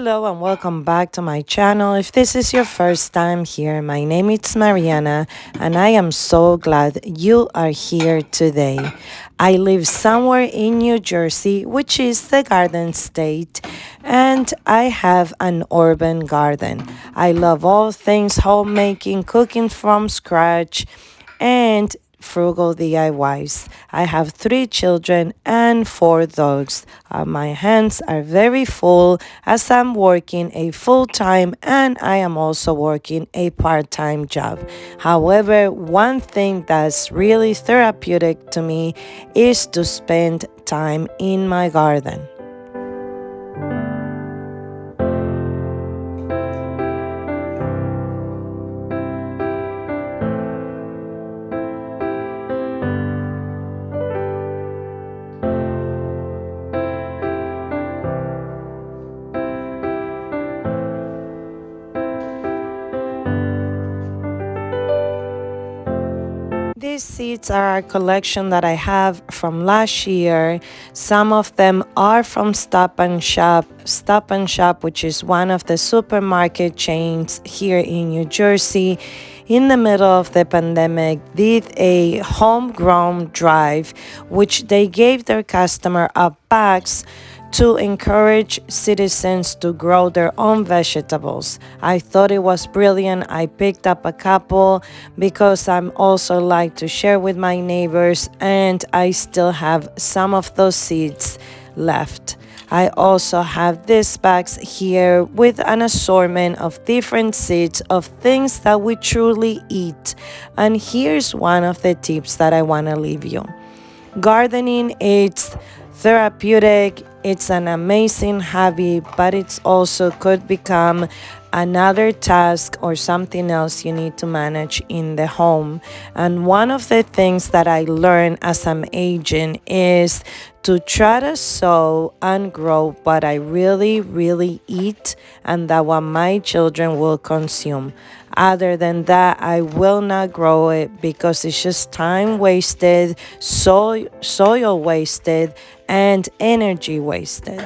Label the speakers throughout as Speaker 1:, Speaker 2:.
Speaker 1: Hello and welcome back to my channel. If this is your first time here, my name is Mariana and I am so glad you are here today. I live somewhere in New Jersey, which is the Garden State, and I have an urban garden. I love all things homemaking, cooking from scratch, and frugal DIYs. I have 3 children and 4 dogs. My hands are very full as I'm working a full-time and I am also working a part-time job. However, one thing that's really therapeutic to me is to spend time in my garden. These seeds are a collection that I have from last year. Some of them are from Stop and Shop. Stop and Shop, which is one of the supermarket chains here in New Jersey, in the middle of the pandemic, did a homegrown drive, which they gave their customer a bags to encourage citizens to grow their own vegetables. I thought it was brilliant. I picked up a couple because I'm also like to share with my neighbors, and I still have some of those seeds left. I also have these bags here with an assortment of different seeds of things that we truly eat. And here's one of the tips that I want to leave you. Gardening, it's therapeutic, it's an amazing hobby, but it's also could become another task or something else you need to manage in the home. And one of the things that I learned as I'm aging is to try to sow and grow what I really eat and that what my children will consume. Other than that, I will not grow it because it's just time wasted, soil wasted, and energy wasted.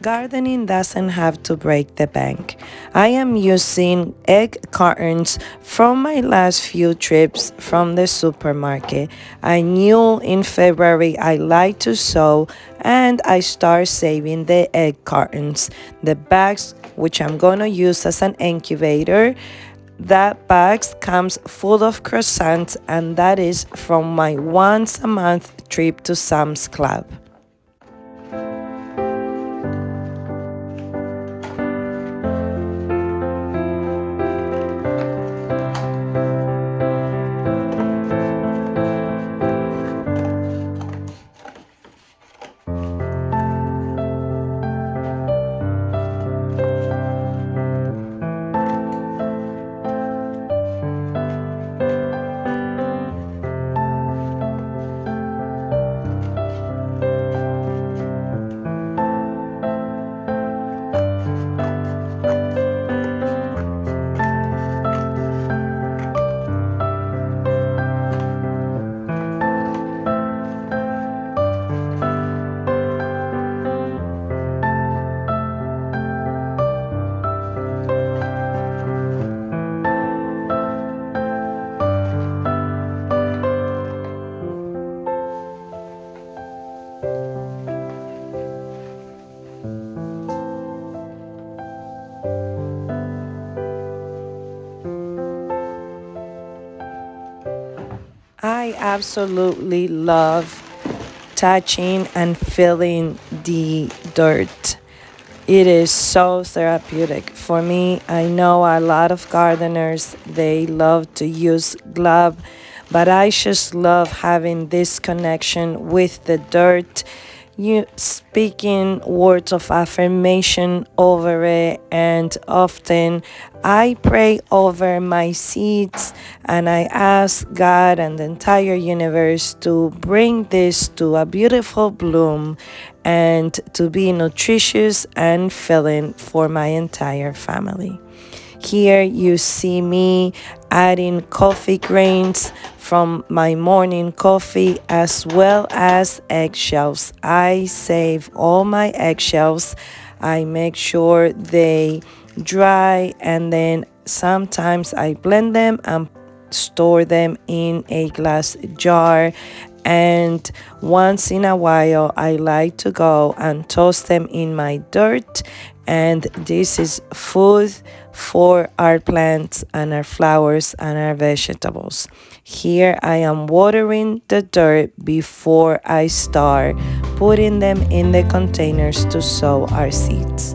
Speaker 1: Gardening doesn't have to break the bank. I am using egg cartons from my last few trips from the supermarket. I knew in February I like to sow and I start saving the egg cartons. The bags, which I'm going to use as an incubator, that bags comes full of croissants, and that is from my once a month trip to Sam's Club. I absolutely love touching and feeling the dirt. It is so therapeutic. For me, I know a lot of gardeners, they love to use glove, but I just love having this connection with the dirt. You speaking words of affirmation over it, and often I pray over my seeds and I ask God and the entire universe to bring this to a beautiful bloom and to be nutritious and filling for my entire family. Here you see me adding coffee grains from my morning coffee as well as eggshells. I save all my eggshells. I make sure they dry, and then sometimes I blend them and store them in a glass jar. And once in a while, I like to go and toast them in my dirt. And this is food for our plants and our flowers and our vegetables. Here I am watering the dirt before I start putting them in the containers to sow our seeds.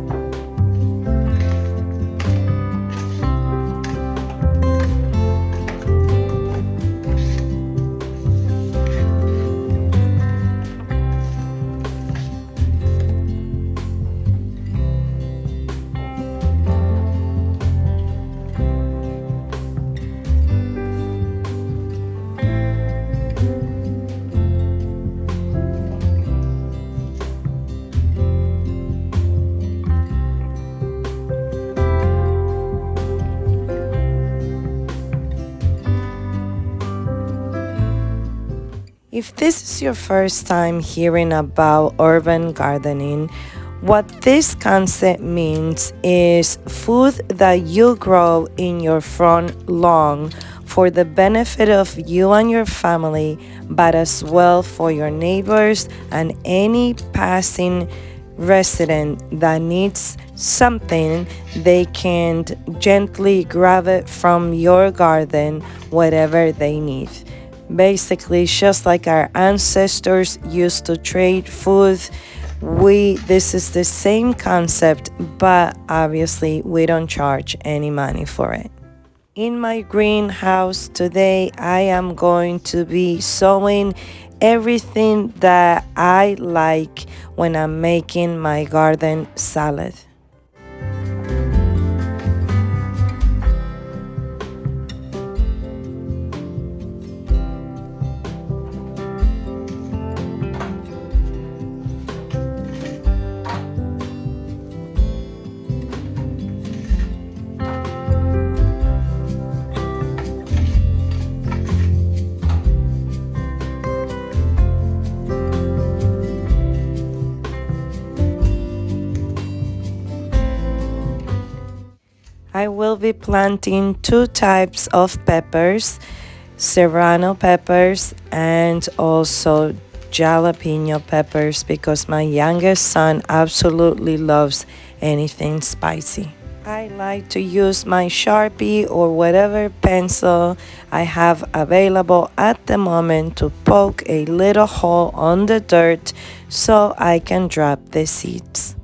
Speaker 1: If this is your first time hearing about urban gardening, what this concept means is food that you grow in your front lawn for the benefit of you and your family, but as well for your neighbors and any passing resident that needs something. They can gently grab it from your garden, whatever they need. Basically, just like our ancestors used to trade food, this is the same concept, but obviously we don't charge any money for it. In my greenhouse today, I am going to be sowing everything that I like when I'm making my garden salad. I will be planting two types of peppers, serrano peppers and also jalapeno peppers, because my youngest son absolutely loves anything spicy. I like to use my Sharpie or whatever pencil I have available at the moment to poke a little hole on the dirt so I can drop the seeds.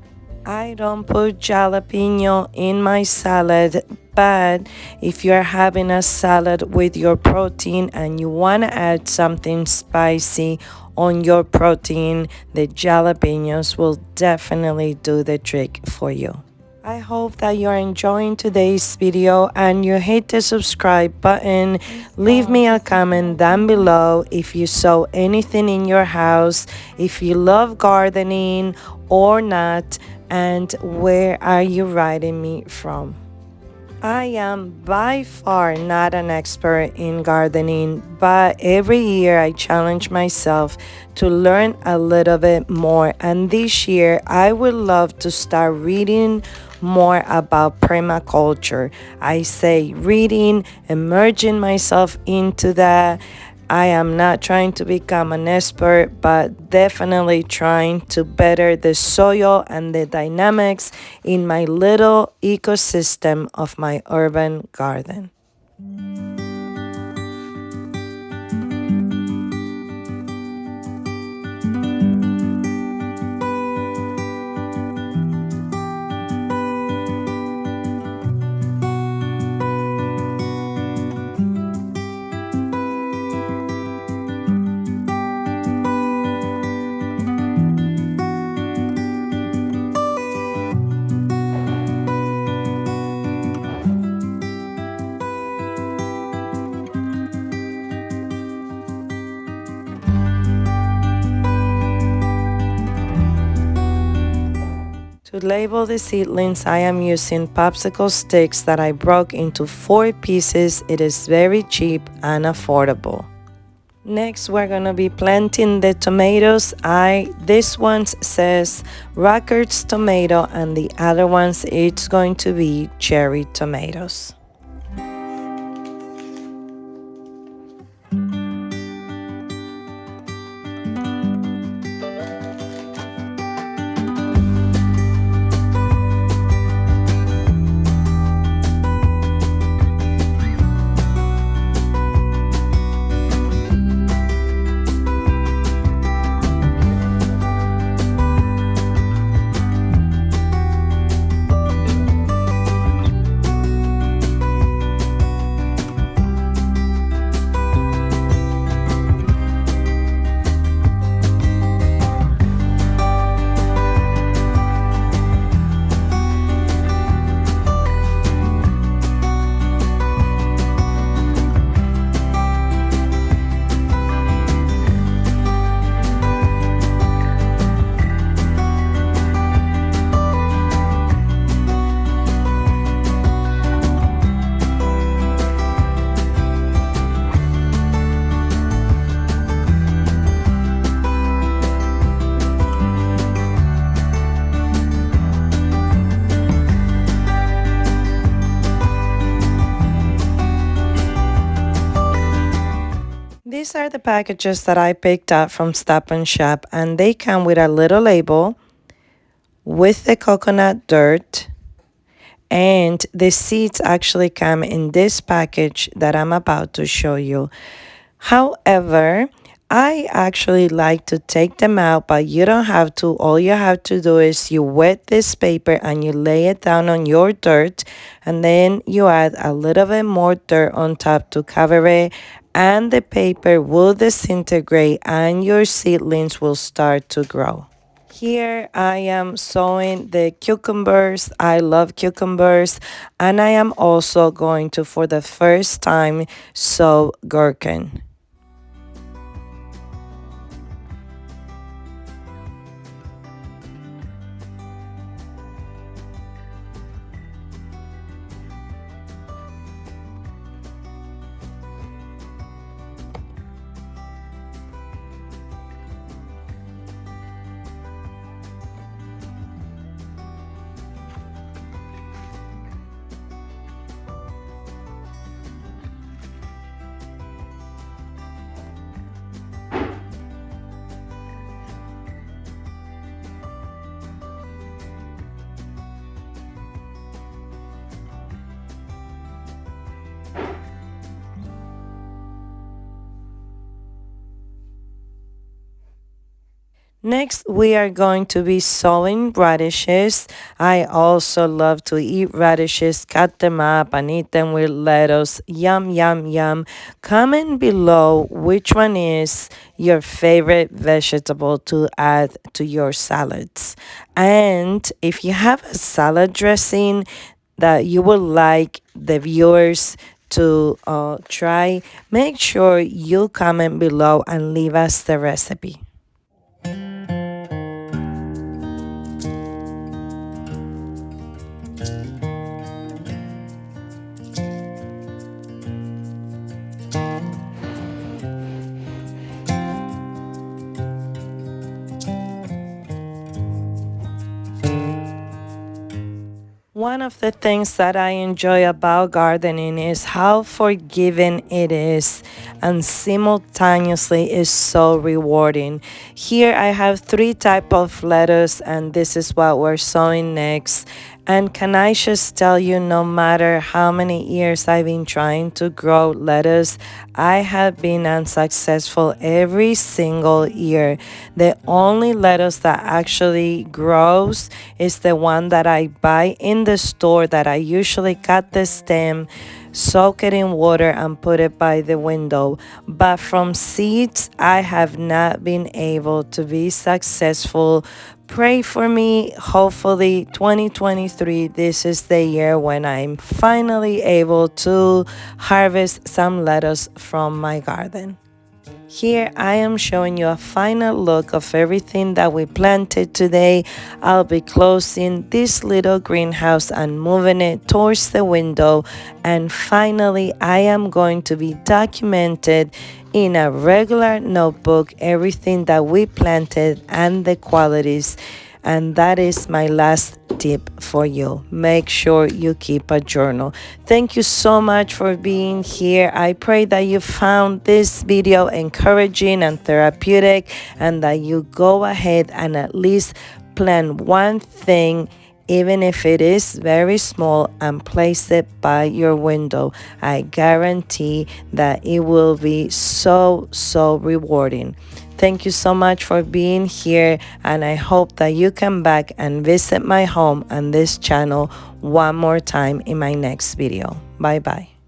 Speaker 1: I don't put jalapeno in my salad, but if you're having a salad with your protein and you want to add something spicy on your protein, the jalapenos will definitely do the trick for you. I hope that you're enjoying today's video and you hit the subscribe button. Leave me a comment down below if you sow anything in your house, if you love gardening or not, and where are you writing me from. I am by far not an expert in gardening, but every year I challenge myself to learn a little bit more, and this year I would love to start reading more about permaculture. I say reading, immersing myself into that. I am not trying to become an expert, but definitely trying to better the soil and the dynamics in my little ecosystem of my urban garden. To label the seedlings, I am using popsicle sticks that I broke into 4 pieces. It is very cheap and affordable. Next, we're gonna be planting the tomatoes. This one says Rocker's tomato, and the other ones it's going to be cherry tomatoes. These are the packages that I picked up from Stop and Shop, and they come with a little label with the coconut dirt, and the seeds actually come in this package that I'm about to show you. However, I actually like to take them out, but you don't have to. All you have to do is you wet this paper and you lay it down on your dirt, and then you add a little bit more dirt on top to cover it, and the paper will disintegrate and your seedlings will start to grow. Here I am sowing the cucumbers. I love cucumbers, and I am also going to, for the first time, sow gherkin. Next, we are going to be sowing radishes. I also love to eat radishes, cut them up and eat them with lettuce. Yum, yum, yum. Comment below which one is your favorite vegetable to add to your salads. And if you have a salad dressing that you would like the viewers to try, make sure you comment below and leave us the recipe. One of the things that I enjoy about gardening is how forgiving it is and simultaneously is so rewarding. Here I have 3 types of lettuce, and this is what we're sowing next. And can I just tell you, no matter how many years I've been trying to grow lettuce, I have been unsuccessful every single year. The only lettuce that actually grows is the one that I buy in the store, that I usually cut the stem, soak it in water and put it by the window. But from seeds, I have not been able to be successful. Pray for me. Hopefully 2023, this is the year when I'm finally able to harvest some lettuce from my garden. Here I am showing you a final look of everything that we planted today. I'll be closing this little greenhouse and moving it towards the window. And finally, I am going to be documented in a regular notebook everything that we planted and the qualities. And that is my last tip for you. Make sure you keep a journal. Thank you so much for being here. I pray that you found this video encouraging and therapeutic, and that you go ahead and at least plan one thing, even if it is very small, and place it by your window. I guarantee that it will be so rewarding. Thank you so much for being here, and I hope that you come back and visit my home and this channel one more time in my next video. Bye bye.